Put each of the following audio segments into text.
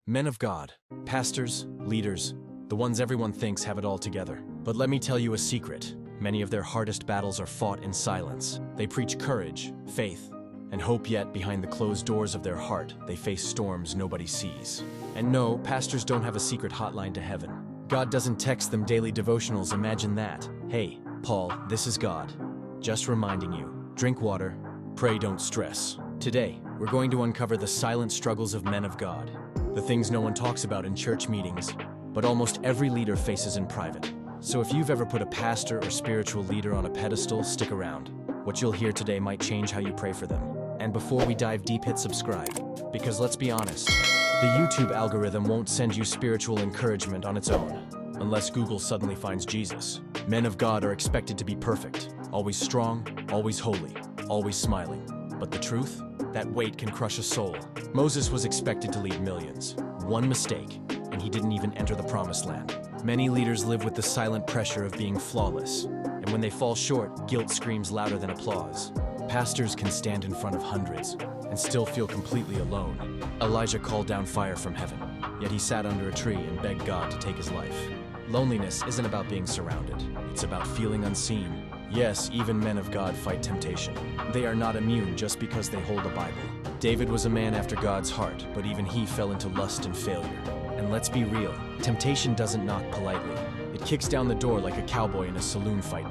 Men of God, pastors, leaders, the ones everyone thinks have it all together. But let me tell you a secret. Many of their hardest battles are fought in silence. They preach courage, faith, and hope, yet behind the closed doors of their heart, they face storms nobody sees. And no, pastors don't have a secret hotline to heaven. God doesn't text them daily devotionals, imagine that. Hey, Paul, this is God. Just reminding you, drink water, pray, don't stress. Today, we're going to uncover the silent struggles of men of God. The things no one talks about in church meetings, but almost every leader faces in private. So if you've ever put a pastor or spiritual leader on a pedestal, stick around. What you'll hear today might change how you pray for them. And before we dive deep, hit subscribe. Because let's be honest, the YouTube algorithm won't send you spiritual encouragement on its own, unless Google suddenly finds Jesus. Men of God are expected to be perfect, always strong, always holy, always smiling. But the truth? That weight can crush a soul. Moses was expected to lead millions. One mistake, and he didn't even enter the promised land. Many leaders live with the silent pressure of being flawless, and when they fall short, guilt screams louder than applause. Pastors can stand in front of hundreds and still feel completely alone. Elijah called down fire from heaven, yet he sat under a tree and begged God to take his life. Loneliness isn't about being surrounded, it's about feeling unseen. Yes, even men of God fight temptation. They are not immune just because they hold a Bible. David was a man after God's heart, but even he fell into lust and failure. And let's be real, temptation doesn't knock politely. It kicks down the door like a cowboy in a saloon fight.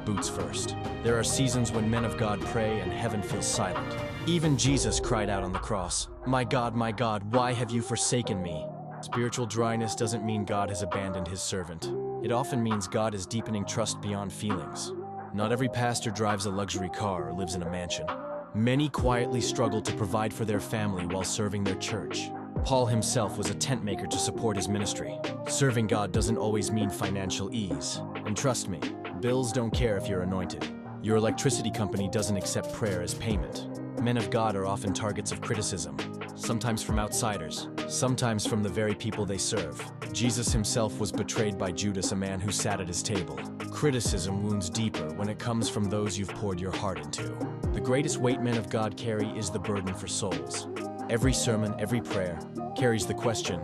Boots first. There are seasons when men of God pray and heaven feels silent. Even Jesus cried out on the cross, my God, why have you forsaken me?" Spiritual dryness doesn't mean God has abandoned his servant. It often means God is deepening trust beyond feelings. Not every pastor drives a luxury car or lives in a mansion. Many quietly struggle to provide for their family while serving their church. Paul himself was a tent maker to support his ministry. Serving God doesn't always mean financial ease. And trust me, bills don't care if you're anointed. Your electricity company doesn't accept prayer as payment. Men of God are often targets of criticism, sometimes from outsiders, sometimes from the very people they serve. Jesus himself was betrayed by Judas, a man who sat at his table. Criticism wounds deeper when it comes from those you've poured your heart into. The greatest weight men of God carry is the burden for souls. Every sermon, every prayer, carries the question,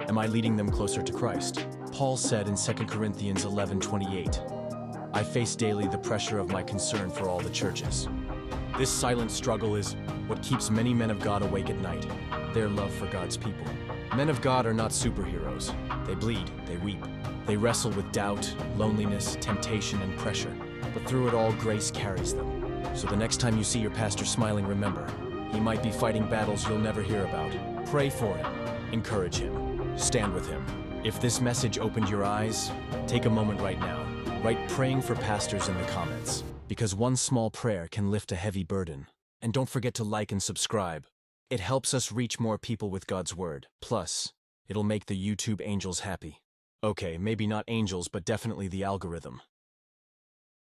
am I leading them closer to Christ? Paul said in 2 Corinthians 11:28, I face daily the pressure of my concern for all the churches. This silent struggle is what keeps many men of God awake at night, their love for God's people. Men of God are not superheroes. They bleed, they weep. They wrestle with doubt, loneliness, temptation, and pressure. But through it all, grace carries them. So the next time you see your pastor smiling, remember, he might be fighting battles you'll never hear about. Pray for him, encourage him, stand with him. If this message opened your eyes, take a moment right now. Write praying for pastors in the comments, because one small prayer can lift a heavy burden. And don't forget to like and subscribe. It helps us reach more people with God's word. Plus, it'll make the YouTube angels happy. Okay, maybe not angels, but definitely the algorithm.